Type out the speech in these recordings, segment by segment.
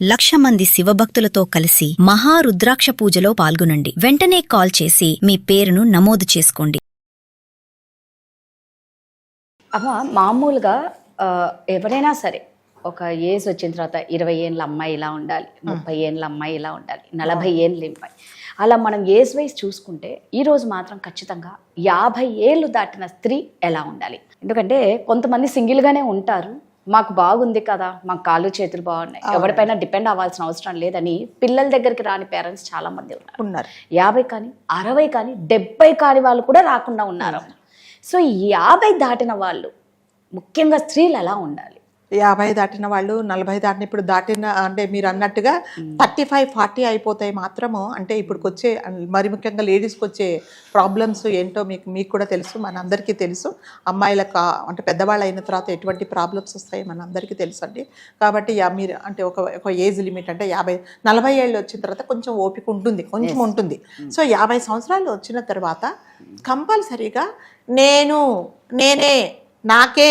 1,00,000 మంది శివభక్తులతో కలిసి మహారుద్రాక్ష పూజలో పాల్గొనండి. వెంటనే కాల్ చేసి మీ పేరును నమోదు చేసుకోండి. అమ్మ మామూలుగా ఎవరైనా సరే ఒక ఏజ్ వచ్చిన తర్వాత 20 ఏళ్ళ అమ్మాయి ఇలా ఉండాలి, 30 ఏళ్ళ అమ్మాయి ఇలా ఉండాలి, 40 ఏళ్ళ అమ్మాయి అలా మనం ఏజ్ వైజ్ చూసుకుంటే ఈరోజు మాత్రం ఖచ్చితంగా 50 ఏళ్ళు దాటిన స్త్రీ ఎలా ఉండాలి? ఎందుకంటే కొంతమంది సింగిల్గానే ఉంటారు, మాకు బాగుంది కదా, మాకు కాళ్ళు చేతులు బాగున్నాయి, ఎవరిపైన డిపెండ్ అవ్వాల్సిన అవసరం లేదని పిల్లల దగ్గరికి రాని పేరెంట్స్ చాలా మంది ఉన్నారు. 50 కానీ 60 కానీ 70 కాని వాళ్ళు కూడా రాకుండా ఉన్నారు. సో 50 దాటిన వాళ్ళు ముఖ్యంగా స్త్రీలు ఎలా ఉండాలి? 50 దాటిన వాళ్ళు 40 దాటిన ఇప్పుడు దాటిన అంటే మీరు అన్నట్టుగా 35-40 అయిపోతాయి మాత్రము. అంటే ఇప్పుడుకి వచ్చే మరి ముఖ్యంగా లేడీస్కి వచ్చే ప్రాబ్లమ్స్ ఏంటో మీకు కూడా తెలుసు, మనందరికీ తెలుసు. అమ్మాయిలకు అంటే పెద్దవాళ్ళు అయిన తర్వాత ఎటువంటి ప్రాబ్లమ్స్ వస్తాయి మనందరికీ తెలుసు అండి. కాబట్టి మీరు అంటే ఒక ఏజ్ లిమిట్ అంటే 40 ఏళ్ళు వచ్చిన తర్వాత కొంచెం ఓపిక ఉంటుంది, కొంచెం ఉంటుంది. సో 50 సంవత్సరాలు వచ్చిన తర్వాత కంపల్సరీగా నేనే నాకే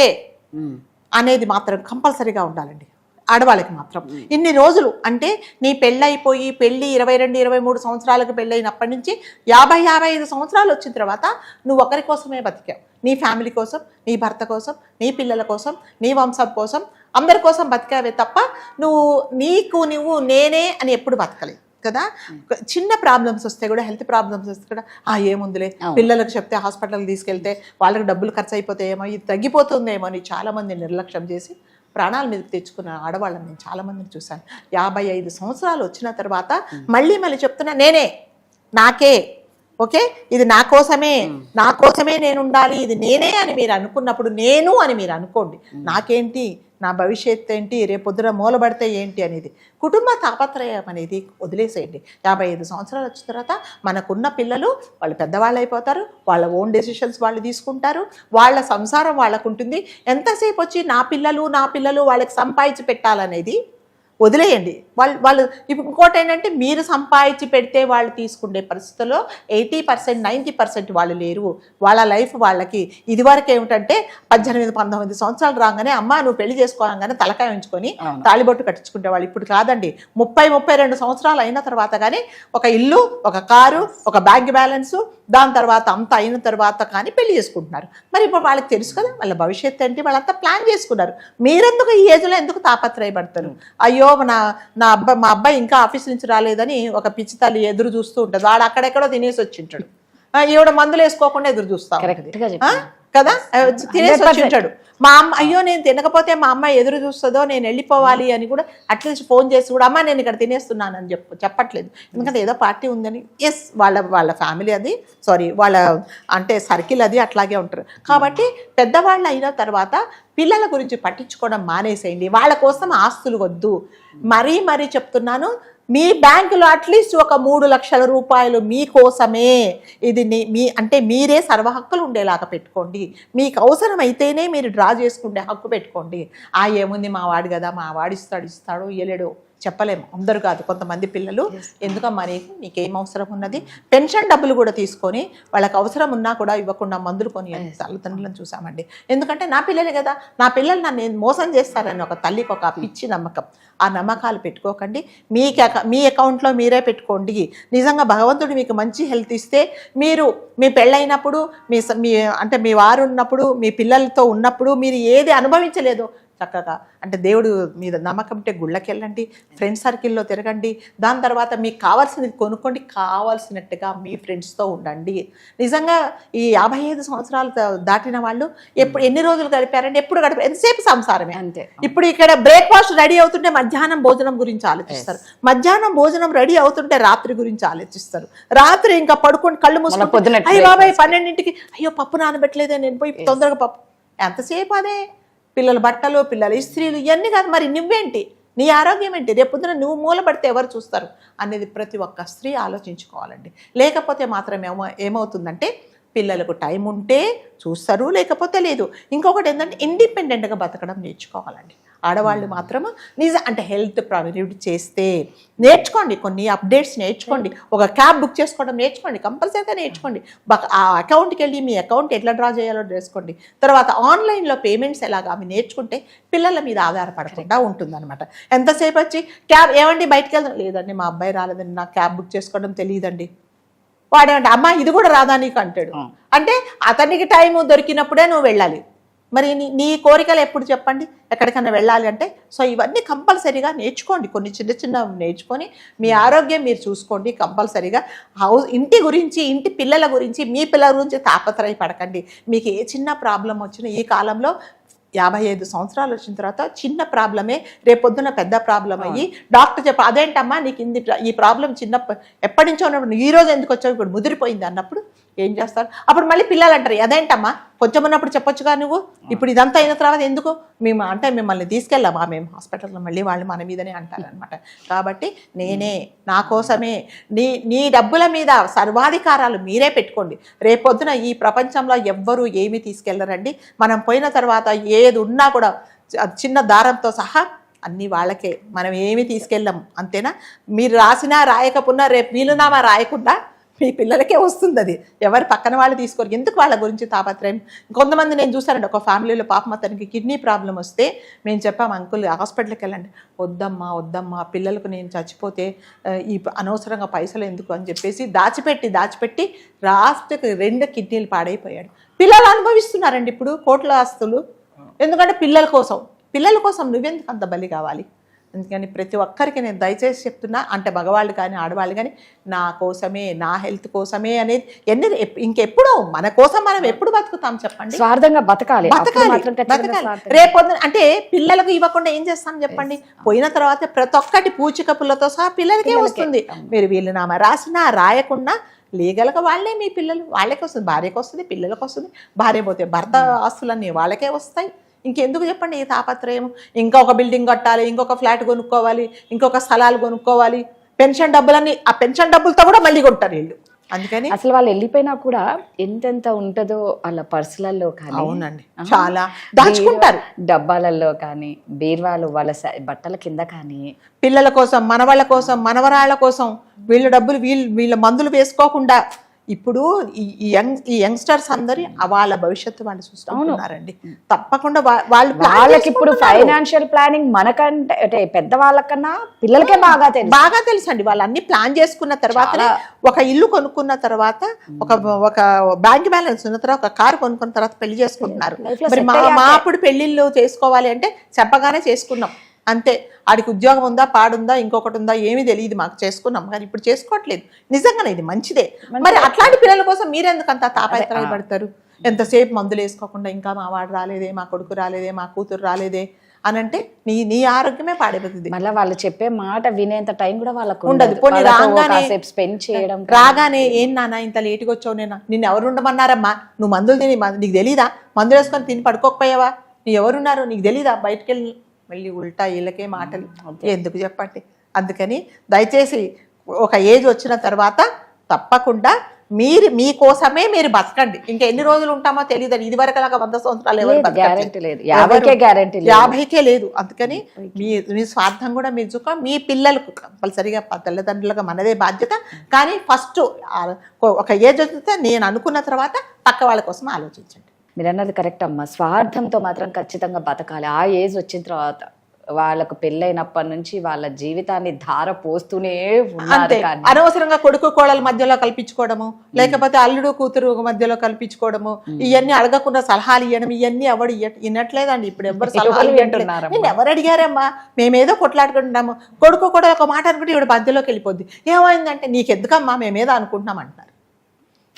అనేది మాత్రం కంపల్సరీగా ఉండాలండి ఆడవాళ్ళకి మాత్రం. ఇన్ని రోజులు అంటే నీ పెళ్ళైపోయి 22-23 సంవత్సరాలకు పెళ్ళైనప్పటి నుంచి 50-55 సంవత్సరాలు వచ్చిన తర్వాత నువ్వు ఒకరి కోసమే బతికావు. నీ ఫ్యామిలీ కోసం, నీ భర్త కోసం, నీ పిల్లల కోసం, నీ వంశం కోసం, అందరి కోసం బతికావే తప్ప నువ్వు నేనే అని ఎప్పుడు బతకలేదు కదా. చిన్న ప్రాబ్లమ్స్ వస్తే కూడా, హెల్త్ ప్రాబ్లమ్స్ వస్తే కూడా ఏముందిలే పిల్లలకు చెప్తే హాస్పిటల్కి తీసుకెళ్తే వాళ్ళకి డబ్బులు ఖర్చు అయిపోతాయేమో, ఇది తగ్గిపోతుందేమో అని చాలామంది నిర్లక్ష్యం చేసి ప్రాణాల మీదకి తెచ్చుకున్న ఆడవాళ్ళని నేను చాలామందిని చూశాను. 55 సంవత్సరాలు వచ్చిన తర్వాత మళ్ళీ చెప్తున్నా నేనే నాకే ఓకే, ఇది నా కోసమే నేను ఉండాలి, ఇది నేనే అని మీరు అనుకున్నప్పుడు నేను అని మీరు అనుకోండి. నాకేంటి, నా భవిష్యత్తు ఏంటి, రేపొద్దున మూలబడితే ఏంటి అనేది కుటుంబ తాపత్రయం అనేది వదిలేసేయండి. 55 సంవత్సరాలు వచ్చిన తర్వాత మనకున్న పిల్లలు వాళ్ళు పెద్దవాళ్ళు అయిపోతారు, వాళ్ళ ఓన్ డెసిషన్స్ వాళ్ళు తీసుకుంటారు, వాళ్ళ సంసారం వాళ్ళకు ఉంటుంది. ఎంతసేపు వచ్చి నా పిల్లలు వాళ్ళకి సంపాదించి పెట్టాలనేది వదిలేయండి. వాళ్ళు ఇప్పుడు ఇంకోటి ఏంటంటే మీరు సంపాదించి పెడితే వాళ్ళు తీసుకునే పరిస్థితుల్లో 80% 90% వాళ్ళు లేరు. వాళ్ళ లైఫ్ వాళ్ళకి ఇదివరకు ఏమిటంటే 18-19 సంవత్సరాలు రాగానే అమ్మ నువ్వు పెళ్లి చేసుకోగానే తలకాయ ఉంచుకొని తాళిబొట్టు కట్టించుకునే వాళ్ళు. ఇప్పుడు కాదండి, 30-32 సంవత్సరాలు అయిన తర్వాత కానీ ఒక ఇల్లు, ఒక కారు, ఒక బ్యాంక్ బ్యాలెన్సు, దాని తర్వాత అంత అయిన తర్వాత కానీ పెళ్లి చేసుకుంటున్నారు. మరి ఇప్పుడు వాళ్ళకి తెలుసు కదా వాళ్ళ భవిష్యత్తు ఏంటి, వాళ్ళంతా ప్లాన్ చేసుకున్నారు. మీరెందుకు ఈ ఏజ్లో ఎందుకు తాపత్రయపడతారు? అయ్యో మా అబ్బాయి ఇంకా ఆఫీస్ నుంచి రాలేదని ఒక పిచ్చి తల్లి ఎదురు చూస్తూ ఉంటుంది. వాడు అక్కడెక్కడో తినేసి వచ్చింటాడు, ఈవిడ మందులు వేసుకోకుండా ఎదురు చూస్తా కదా, తినేసి వచ్చింటాడు. మా అమ్మ అయ్యో నేను తినకపోతే మా అమ్మ ఎదురు చూస్తుందో, నేను వెళ్ళిపోవాలి అని కూడా అట్లీస్ట్ ఫోన్ చేసి కూడా అమ్మ నేను ఇక్కడ తినేస్తున్నాను అని చెప్పట్లేదు. ఎందుకంటే ఏదో పార్టీ ఉందని. ఎస్ వాళ్ళ ఫ్యామిలీ అది, వాళ్ళ అంటే సర్కిల్ అది అట్లాగే ఉంటారు. కాబట్టి పెద్దవాళ్ళు అయిన తర్వాత పిల్లల గురించి పట్టించుకోవడం మానేసేయండి. వాళ్ళ కోసం ఆస్తులు వద్దు. మరీ చెప్తున్నాను, మీ బ్యాంకులో అట్లీస్ట్ ఒక 3 లక్షల రూపాయలు మీకోసమే, ఇది అంటే మీరే సర్వహక్కులు ఉండేలాగా పెట్టుకోండి. మీకు అవసరమైతేనే మీరు డ్రా చేసుకుంటే హక్కు పెట్టుకోండి. ఏముంది మా వాడు కదా, మా వాడు ఇస్తాడో ఇయ్యలేడో చెప్పలేము, అందరూ కాదు. కొంతమంది పిల్లలు ఎందుకమ్మా నీకేం అవసరం ఉన్నది, పెన్షన్ డబ్బులు కూడా తీసుకొని వాళ్ళకి అవసరం ఉన్నా కూడా ఇవ్వకుండా మందులు కొని తల్లిదండ్రులను చూసామండి. ఎందుకంటే నా పిల్లలే కదా, నా పిల్లలు నన్ను మోసం చేస్తారని ఒక తల్లికి ఒక పిచ్చి నమ్మకం. ఆ నమ్మకాలు పెట్టుకోకండి. మీ అకౌంట్లో మీరే పెట్టుకోండి. నిజంగా భగవంతుడు మీకు మంచి హెల్త్ ఇస్తే మీరు మీ పెళ్ళైనప్పుడు అంటే మీ వారు ఉన్నప్పుడు, మీ పిల్లలతో ఉన్నప్పుడు మీరు ఏది అనుభవించలేదో చక్కగా అంటే దేవుడు మీద నమ్మకం ఉంటే గుళ్ళకి వెళ్ళండి, ఫ్రెండ్ సర్కిల్లో తిరగండి, దాని తర్వాత మీకు కావాల్సినది కొనుక్కోండి, కావాల్సినట్టుగా మీ ఫ్రెండ్స్తో ఉండండి. నిజంగా ఈ 55 సంవత్సరాలు దాటిన వాళ్ళు ఎన్ని రోజులు గడిపారంటే ఎప్పుడు గడిపారు, ఎంతసేపు సంసారమే అంతే. ఇప్పుడు ఇక్కడ బ్రేక్ఫాస్ట్ రెడీ అవుతుంటే మధ్యాహ్నం భోజనం గురించి ఆలోచిస్తారు, మధ్యాహ్నం భోజనం రెడీ అవుతుంటే రాత్రి గురించి ఆలోచిస్తారు, రాత్రి ఇంకా పడుకొని కళ్ళు మూసుకొని అయ్యో బాబాయ్ 12ంటికి అయ్యో పప్పు నానబెట్టలేదే, నేను పోయి తొందరగా పప్పు. ఎంతసేపు అదే పిల్లల బట్టలు, పిల్లల ఇస్త్రీలు ఇవన్నీ కాదు. మరి నువ్వేంటి, నీ ఆరోగ్యం ఏంటి, రేపొద్దున నువ్వు మూలపడితే ఎవరు చూస్తారు అనేది ప్రతి ఒక్క స్త్రీ ఆలోచించుకోవాలండి. లేకపోతే మాత్రం ఏమవుతుందంటే పిల్లలకు టైం ఉంటే చూస్తారు, లేకపోతే లేదు. ఇంకొకటి ఏంటంటే ఇండిపెండెంట్గా బతకడం నేర్చుకోవాలండి. ఆడవాళ్ళు మాత్రము అంటే హెల్త్ ప్రైవేట్ చేస్తే నేర్చుకోండి, కొన్ని అప్డేట్స్ నేర్చుకోండి, ఒక క్యాబ్ బుక్ చేసుకోవడం నేర్చుకోండి, కంపల్సరీగా నేర్చుకోండి. ఆ అకౌంట్కి వెళ్ళి మీ అకౌంట్ ఎట్లా డ్రా చేయాలో నేర్చుకోండి. తర్వాత ఆన్లైన్లో పేమెంట్స్ ఎలాగా అవి నేర్చుకుంటే పిల్లల మీద ఆధారపడకుండా ఉంటుందన్నమాట. ఎంతసేపు వచ్చి క్యాబ్ ఏమండి బయటకు వెళ్దాం, లేదండి మా అబ్బాయి రాలేదండి, నాకు క్యాబ్ బుక్ చేసుకోవడం తెలియదండి. వాడేమంటే అమ్మ ఇది కూడా రాదా నీకు అంటాడు. అంటే అతనికి టైం దొరికినప్పుడే నువ్వు వెళ్ళాలి. మరి నీ కోరికలు ఎప్పుడు చెప్పండి ఎక్కడికైనా వెళ్ళాలి అంటే. సో ఇవన్నీ కంపల్సరీగా నేర్చుకోండి, కొన్ని చిన్న చిన్న నేర్చుకొని మీ ఆరోగ్యం మీరు చూసుకోండి. కంపల్సరీగా ఇంటి గురించి, ఇంటి పిల్లల గురించి, మీ పిల్లల గురించి తాపత్రయపడకండి. మీకు ఏ చిన్న ప్రాబ్లం వచ్చినా ఈ కాలంలో 55 సంవత్సరాలు వచ్చిన తర్వాత చిన్న ప్రాబ్లమే రేపొద్దున పెద్ద ప్రాబ్లం అయ్యి డాక్టర్ చెప్ప అదేంటమ్మా నీకు ఈ ప్రాబ్లం ఎప్పటి నుంచో ఉన్నప్పుడు ఈ రోజు ఎందుకు వచ్చావు ఇప్పుడు ముదిరిపోయింది అన్నప్పుడు ఏం చేస్తారు? అప్పుడు మళ్ళీ పిల్లలు అంటారు అదేంటమ్మా కొంచెం ఉన్నప్పుడు చెప్పొచ్చుగా నువ్వు, ఇప్పుడు ఇదంతా అయిన తర్వాత ఎందుకు మేము అంటే మిమ్మల్ని తీసుకెళ్ళామా మేము హాస్పిటల్లో, మళ్ళీ వాళ్ళు మన మీదనే అంటారనమాట. కాబట్టి నేనే నా కోసమే నీ డబ్బుల మీద సర్వాధికారాలు మీరే పెట్టుకోండి. రేపొద్దున ఈ ప్రపంచంలో ఎవ్వరూ ఏమీ తీసుకెళ్ళరండి. మనం పోయిన తర్వాత ఏది ఉన్నా కూడా చిన్న దారంతో సహా అన్నీ వాళ్ళకే, మనం ఏమీ తీసుకెళ్ళాము అంతేనా. మీరు రాసినా రాయకపోయినా రేపు వీలునామా రాయకుండా మీ పిల్లలకే వస్తుంది. అది ఎవరు పక్కన వాళ్ళు తీసుకోరు. ఎందుకు వాళ్ళ గురించి తాపత్రయం? కొంతమంది నేను చూసానండి, ఒక ఫ్యామిలీలో పాపం అతనికి కిడ్నీ ప్రాబ్లం వస్తే మేము చెప్పాము అంకుల్ హాస్పిటల్కి వెళ్ళండి, వద్దమ్మా పిల్లలకు నేను చచ్చిపోతే ఈ అనవసరంగా పైసలు ఎందుకు అని చెప్పేసి దాచిపెట్టి లాస్ట్కి 2 కిడ్నీలు పాడైపోయాడు. పిల్లలు అనుభవిస్తున్నారండి ఇప్పుడు కోట్ల ఆస్తులు. ఎందుకంటే పిల్లల కోసం నువ్వెందుకు అంత బలి కావాలి? అందుకని ప్రతి ఒక్కరికి నేను దయచేసి చెప్తున్నా, అంటే మగవాళ్ళు కానీ ఆడవాళ్ళు కానీ నా కోసమే, నా హెల్త్ కోసమే అనేది ఇంకెప్పుడు మన కోసం మనం ఎప్పుడు బతుకుతాం చెప్పండి? స్వార్థంగా బతకాలి. రేపొద్దున అంటే పిల్లలకు ఇవ్వకుండా ఏం చేస్తాం చెప్పండి? పోయిన తర్వాత ప్రతి ఒక్కటి పూచిక పుల్లతో సహా పిల్లలకే వస్తుంది. మీరు వీలునామా రాసినా రాయకుండా లీగల్గా వాళ్ళే మీ పిల్లలు వాళ్ళకే వస్తుంది, భార్యకు వస్తుంది, పిల్లలకు వస్తుంది. భార్య పోతే భర్త ఆస్తులన్నీ వాళ్ళకే వస్తాయి. ఇంకెందుకు చెప్పండి ఈ తాపత్రయం? ఇంకొక బిల్డింగ్ కట్టాలి, ఇంకొక ఫ్లాట్ కొనుక్కోవాలి, ఇంకొక స్థలాలు కొనుక్కోవాలి, పెన్షన్ డబ్బులన్నీ ఆ పెన్షన్ డబ్బులతో కూడా మళ్ళీ కొంటారు వీళ్ళు. అందుకని అసలు వాళ్ళు వెళ్ళిపోయినా కూడా ఎంతెంత ఉంటుందో వాళ్ళ పర్సులలో కానీ, అవునండి చాలా దాచుకుంటారు, డబ్బాలలో కానీ, బీర్వాలు వాళ్ళ బట్టల కింద కానీ, పిల్లల కోసం, మనవాళ్ళ కోసం, మనవరాళ్ళ కోసం వీళ్ళ డబ్బులు వీళ్ళ మందులు వేసుకోకుండా ఇప్పుడు ఈ యంగ్స్టర్స్ అందరి వాళ్ళ భవిష్యత్తు వాళ్ళు చూస్తున్నారండి. తప్పకుండా వాళ్ళకి ఇప్పుడు ఫైనాన్షియల్ ప్లానింగ్ మనకంటే అంటే పెద్ద వాళ్ళకన్నా పిల్లలకే బాగా తెలుసు అండి. వాళ్ళు అన్ని ప్లాన్ చేసుకున్న తర్వాత, ఒక ఇల్లు కొనుక్కున్న తర్వాత, ఒక బ్యాంక్ బ్యాలెన్స్ ఉన్న తర్వాత, ఒక కారు కొనుక్కున్న తర్వాత పెళ్లి చేసుకుంటున్నారు. మరి మా అప్పుడు పెళ్లిళ్ళు చేసుకోవాలి అంటే చెప్పగానే చేసుకున్నాం అంతే. ఆడికి ఉద్యోగం ఉందా, పాడుందా, ఇంకొకటి ఉందా ఏమీ తెలియదు మాకు, చేసుకున్నాం. కానీ ఇప్పుడు చేసుకోవట్లేదు. నిజంగానే ఇది మంచిదే. మరి అట్లాంటి పిల్లల కోసం మీరెందుకు అంత తాపత్రయపడతారు? ఎంతసేపు మందులు వేసుకోకుండా ఇంకా మా వాడు రాలేదే, మా కొడుకు రాలేదే, మా కూతురు రాలేదే అని అంటే నీ ఆరోగ్యమే పాడైపోతుంది. మళ్ళీ వాళ్ళు చెప్పే మాట వినేంత టైం కూడా వాళ్ళకు ఉండదు. పోనీ స్పెండ్ చేయడం రాగానే ఏం నాన్న ఇంత లేటుగా వచ్చావు, నిన్ను ఎవరు ఉండమన్నారమ్మా, నువ్వు మందులు తిని నీకు తెలీదా, మందులు వేసుకొని తిని పడుకోకపోయావా, నీ ఎవరున్నారు నీకు తెలీదా, బయటకు వెళ్ళి మళ్ళీ ఉల్టా వీళ్ళకే మాటలు ఎందుకు చెప్పండి? అందుకని దయచేసి ఒక ఏజ్ వచ్చిన తర్వాత తప్పకుండా మీకోసమే మీరు బతకండి. ఇంకా ఎన్ని రోజులు ఉంటామో తెలియదు. ఇది వరకు అలాగా 100 సంవత్సరాలు ఎవరు గ్యారెంటీ 50కే లేదు. అందుకని మీ స్వార్థం కూడా మీరు చూక, మీ పిల్లలకు కంపల్సరిగా తల్లిదండ్రులుగా మనదే బాధ్యత. కానీ ఫస్ట్ ఒక ఏజ్ వచ్చితే నేను అనుకున్న తర్వాత పక్క వాళ్ళ కోసం ఆలోచించండి. మీరు అన్నది కరెక్ట్ అమ్మా. స్వార్థంతో మాత్రం ఖచ్చితంగా బతకాలి. ఆ ఏజ్ వచ్చిన తర్వాత వాళ్ళకు పెళ్ళైనప్పటి నుంచి వాళ్ళ జీవితాన్ని ధార పోస్తూనే ఉన్నారు. అనవసరంగా కొడుకు కోడల మధ్యలో కల్పించుకోవడము, లేకపోతే అల్లుడు కూతురు మధ్యలో కల్పించుకోవడము, ఇవన్నీ అడగకుండా సలహాలు ఇవ్వడం, ఇవన్నీ ఎవడు వినట్లేదండి. ఇప్పుడు ఎవరు సలహాలు వింటున్నారు? నేను ఎవరు అడిగారమ్మా, మేమేదో కొట్లాడుకుంటున్నాము, కొడుకు కూడా ఒక మాట అనుకుంటే ఇవిడ మధ్యలోకి వెళ్ళిపోద్ది. ఏమైందంటే నీకెందుకమ్మా మేమేదో అనుకుంటున్నాం అంటారు.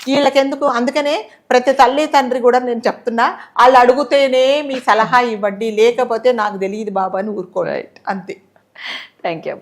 వీళ్ళకెందుకు? అందుకనే ప్రతి తల్లి తండ్రి కూడా నేను చెప్తున్నా, వాళ్ళు అడిగితేనే మీ సలహా ఇవ్వండి, లేకపోతే నాకు తెలియదు బాబా అని ఊరుకోండి. అంతే. Thank you.